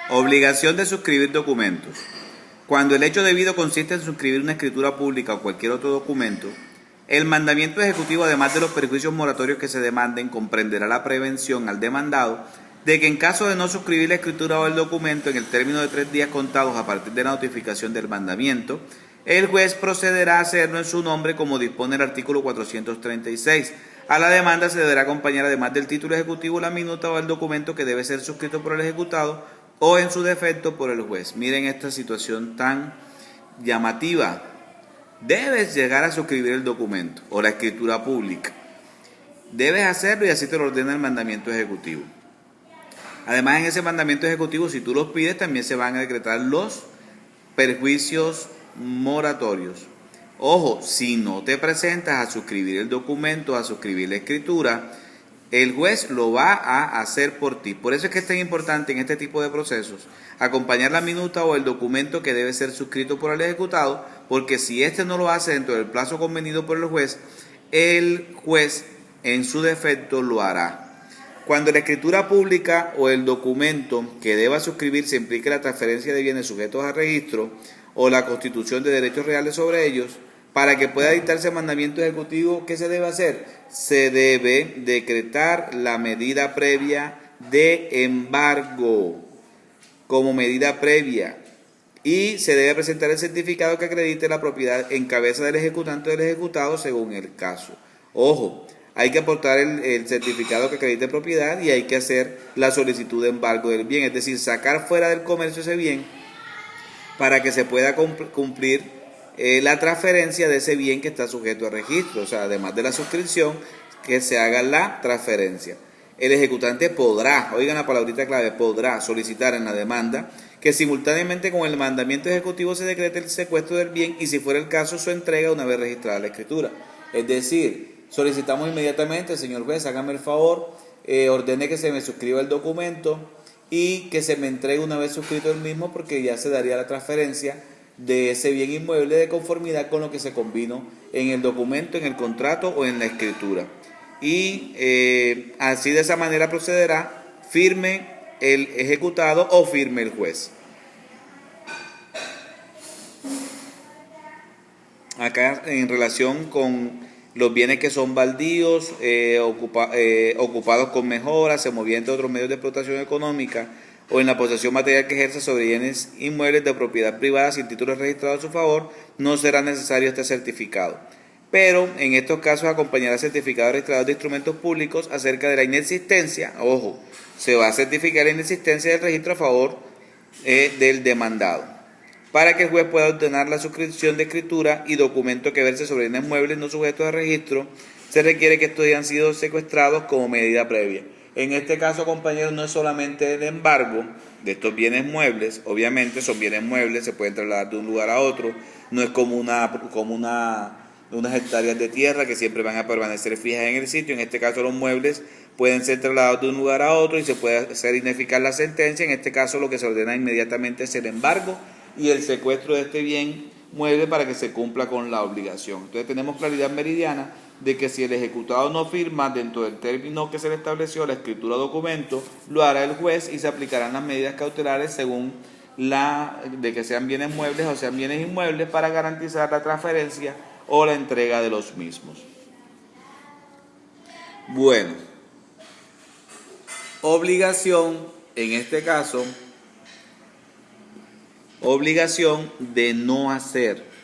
Obligación de suscribir documentos. Cuando el hecho debido consiste en suscribir una escritura pública o cualquier otro documento, el mandamiento ejecutivo, además de los perjuicios moratorios que se demanden, comprenderá la prevención al demandado de que en caso de no suscribir la escritura o el documento en el término de 3 días contados a partir de la notificación del mandamiento, el juez procederá a hacerlo en su nombre como dispone el artículo 436. A la demanda se deberá acompañar, además del título ejecutivo, la minuta o el documento que debe ser suscrito por el ejecutado o en su defecto por el juez. Miren esta situación tan llamativa. Debes llegar a suscribir el documento o la escritura pública. Debes hacerlo y así te lo ordena el mandamiento ejecutivo. Además, en ese mandamiento ejecutivo, si tú los pides, también se van a decretar los perjuicios moratorios. Ojo, si no te presentas a suscribir el documento, a suscribir la escritura, el juez lo va a hacer por ti. Por eso es que es tan importante en este tipo de procesos acompañar la minuta o el documento que debe ser suscrito por el ejecutado, porque si éste no lo hace dentro del plazo convenido por el juez en su defecto lo hará. Cuando la escritura pública o el documento que deba suscribirse implique la transferencia de bienes sujetos a registro o la constitución de derechos reales sobre ellos, para que pueda dictarse el mandamiento ejecutivo, ¿qué se debe hacer? Se debe decretar la medida previa de embargo como medida previa y se debe presentar el certificado que acredite la propiedad en cabeza del ejecutante o del ejecutado según el caso. Ojo, hay que aportar el certificado que acredite propiedad y hay que hacer la solicitud de embargo del bien, es decir, sacar fuera del comercio ese bien para que se pueda cumplir la transferencia de ese bien que está sujeto a registro. O sea, además de la suscripción, que se haga la transferencia. El ejecutante podrá, oigan la palabrita clave, podrá solicitar en la demanda que simultáneamente con el mandamiento ejecutivo se decrete el secuestro del bien y, si fuera el caso, su entrega una vez registrada la escritura. Es decir, solicitamos inmediatamente: señor juez, hágame el favor, ordene que se me suscriba el documento y que se me entregue una vez suscrito el mismo, porque ya se daría la transferencia de ese bien inmueble de conformidad con lo que se convino en el documento, en el contrato o en la escritura. Y así, de esa manera procederá, firme el ejecutado o firme el juez. Acá, en relación con los bienes que son baldíos, ocupados con mejoras, se movían de otros medios de explotación económica, o en la posesión material que ejerza sobre bienes inmuebles de propiedad privada sin títulos registrados a su favor, no será necesario este certificado. Pero en estos casos acompañará certificado registrado de instrumentos públicos acerca de la inexistencia, ojo, se va a certificar la inexistencia del registro a favor del demandado, para que el juez pueda ordenar la suscripción de escritura y documento que verse sobre bienes muebles no sujetos a registro. Se requiere que estos hayan sido secuestrados como medida previa. En este caso, compañeros, no es solamente el embargo de estos bienes muebles, obviamente son bienes muebles, se pueden trasladar de un lugar a otro, no es como unas hectáreas de tierra que siempre van a permanecer fijas en el sitio. En este caso, los muebles pueden ser trasladados de un lugar a otro y se puede hacer ineficaz la sentencia. En este caso, lo que se ordena inmediatamente es el embargo y el secuestro de este bien mueble para que se cumpla con la obligación. Entonces, tenemos claridad meridiana de que si el ejecutado no firma dentro del término que se le estableció, la escritura o documento, lo hará el juez y se aplicarán las medidas cautelares según de que sean bienes muebles o sean bienes inmuebles, para garantizar la transferencia o la entrega de los mismos. Bueno, obligación, en este caso, obligación de no hacer.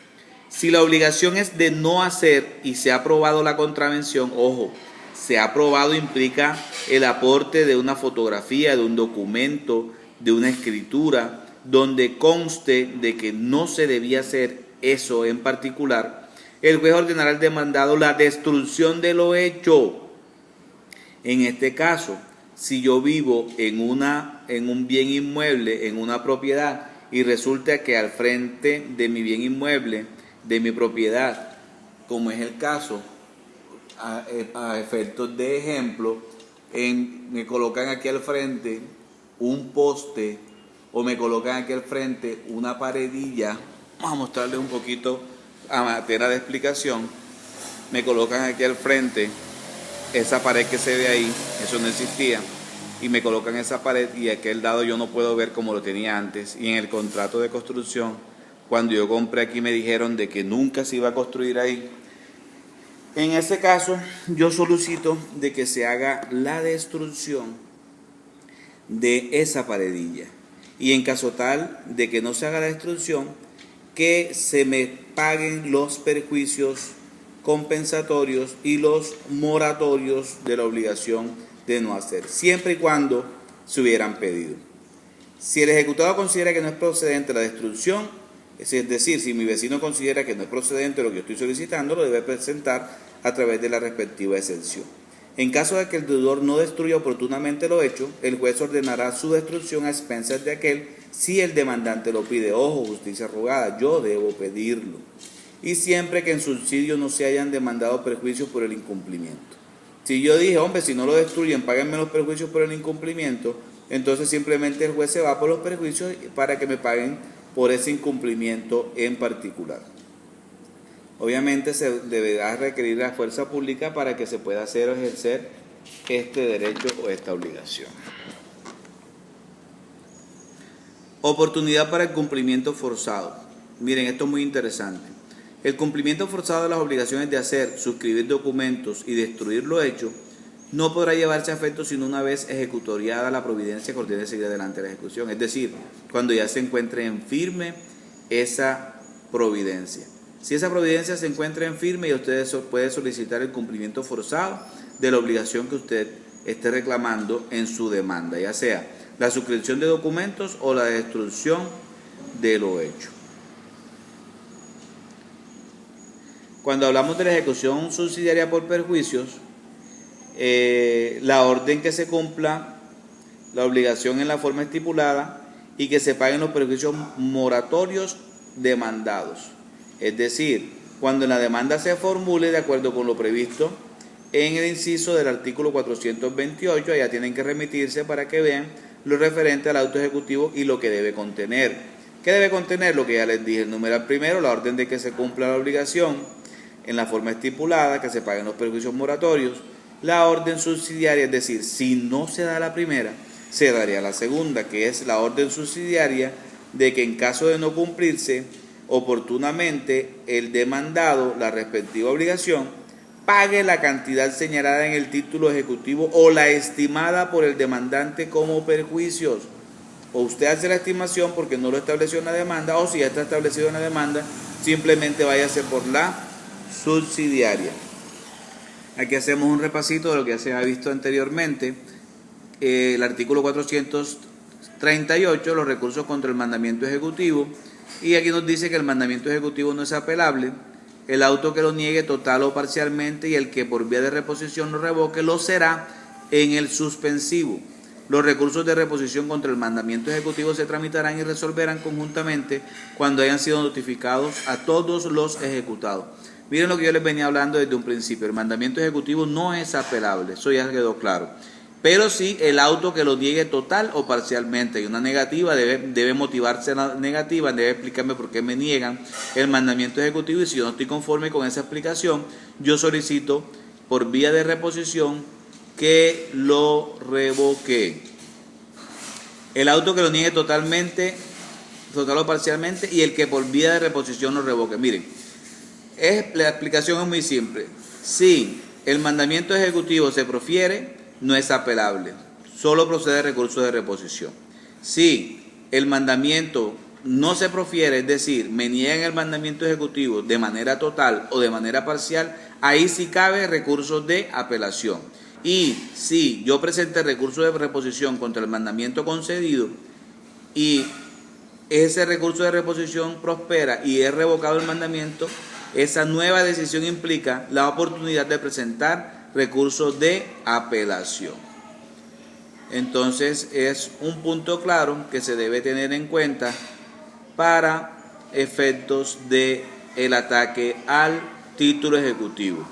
Si la obligación es de no hacer y se ha aprobado la contravención, ojo, se ha aprobado implica el aporte de una fotografía, de un documento, de una escritura, donde conste de que no se debía hacer eso en particular, el juez ordenará al demandado la destrucción de lo hecho. En este caso, si yo vivo en un bien inmueble, en una propiedad, y resulta que al frente de mi bien inmueble, de mi propiedad, como es el caso, a efectos de ejemplo, me colocan aquí al frente un poste o me colocan aquí al frente una paredilla. Vamos a mostrarles un poquito a manera de explicación. Me colocan aquí al frente esa pared que se ve ahí, eso no existía, y me colocan esa pared y aquel lado yo no puedo ver como lo tenía antes. Y en el contrato de construcción, cuando yo compré aquí me dijeron de que nunca se iba a construir ahí. En ese caso, yo solicito de que se haga la destrucción de esa paredilla. Y en caso tal de que no se haga la destrucción, que se me paguen los perjuicios compensatorios y los moratorios de la obligación de no hacer, siempre y cuando se hubieran pedido. Si el ejecutado considera que no es procedente la destrucción, es decir, si mi vecino considera que no es procedente lo que yo estoy solicitando, lo debe presentar a través de la respectiva exención. En caso de que el deudor no destruya oportunamente lo hecho, el juez ordenará su destrucción a expensas de aquel si el demandante lo pide. Ojo, justicia rogada, yo debo pedirlo. Y siempre que en subsidio no se hayan demandado perjuicios por el incumplimiento. Si yo dije, hombre, si no lo destruyen, páguenme los perjuicios por el incumplimiento, entonces simplemente el juez se va por los perjuicios para que me paguen por ese incumplimiento en particular. Obviamente se deberá requerir la fuerza pública para que se pueda hacer o ejercer este derecho o esta obligación. Oportunidad para el cumplimiento forzado. Miren, esto es muy interesante. El cumplimiento forzado de las obligaciones de hacer, suscribir documentos y destruir lo hecho no podrá llevarse a efecto sino una vez ejecutoriada la providencia que ordene seguir adelante la ejecución. Es decir, cuando ya se encuentre en firme esa providencia. Si esa providencia se encuentra en firme, y usted puede solicitar el cumplimiento forzado de la obligación que usted esté reclamando en su demanda, ya sea la suscripción de documentos o la destrucción de lo hecho. Cuando hablamos de la ejecución subsidiaria por perjuicios, la orden que se cumpla la obligación en la forma estipulada y que se paguen los perjuicios moratorios demandados. Es decir, cuando la demanda se formule de acuerdo con lo previsto en el inciso del artículo 428, allá tienen que remitirse para que vean lo referente al auto ejecutivo y lo que debe contener. ¿Qué debe contener? Lo que ya les dije, el numeral primero, la orden de que se cumpla la obligación en la forma estipulada, que se paguen los perjuicios moratorios, la orden subsidiaria, es decir, si no se da la primera, se daría la segunda, que es la orden subsidiaria de que en caso de no cumplirse oportunamente el demandado la respectiva obligación, pague la cantidad señalada en el título ejecutivo o la estimada por el demandante como perjuicios. O usted hace la estimación porque no lo estableció en la demanda, o si ya está establecido en la demanda, simplemente váyase por la subsidiaria. Aquí hacemos un repasito de lo que ya se ha visto anteriormente. El artículo 438, los recursos contra el mandamiento ejecutivo. Y aquí nos dice que el mandamiento ejecutivo no es apelable. El auto que lo niegue total o parcialmente y el que por vía de reposición lo revoque lo será en el suspensivo. Los recursos de reposición contra el mandamiento ejecutivo se tramitarán y resolverán conjuntamente cuando hayan sido notificados a todos los ejecutados. Miren lo que yo les venía hablando desde un principio. El mandamiento ejecutivo no es apelable, eso ya quedó claro. Pero sí el auto que lo niegue total o parcialmente. Y una negativa debe motivarse la negativa, debe explicarme por qué me niegan el mandamiento ejecutivo. Y si yo no estoy conforme con esa explicación, yo solicito por vía de reposición que lo revoque. El auto que lo niegue totalmente, total o parcialmente, y el que por vía de reposición lo revoque. Miren, la explicación es muy simple. Si el mandamiento ejecutivo se profiere, no es apelable, solo procede recurso de reposición. Si el mandamiento no se profiere, es decir, me niegan el mandamiento ejecutivo de manera total o de manera parcial, ahí sí cabe recursos de apelación. Y si yo presenté recurso de reposición contra el mandamiento concedido y ese recurso de reposición prospera y es revocado el mandamiento, esa nueva decisión implica la oportunidad de presentar recursos de apelación. Entonces es un punto claro que se debe tener en cuenta para efectos de el ataque al título ejecutivo.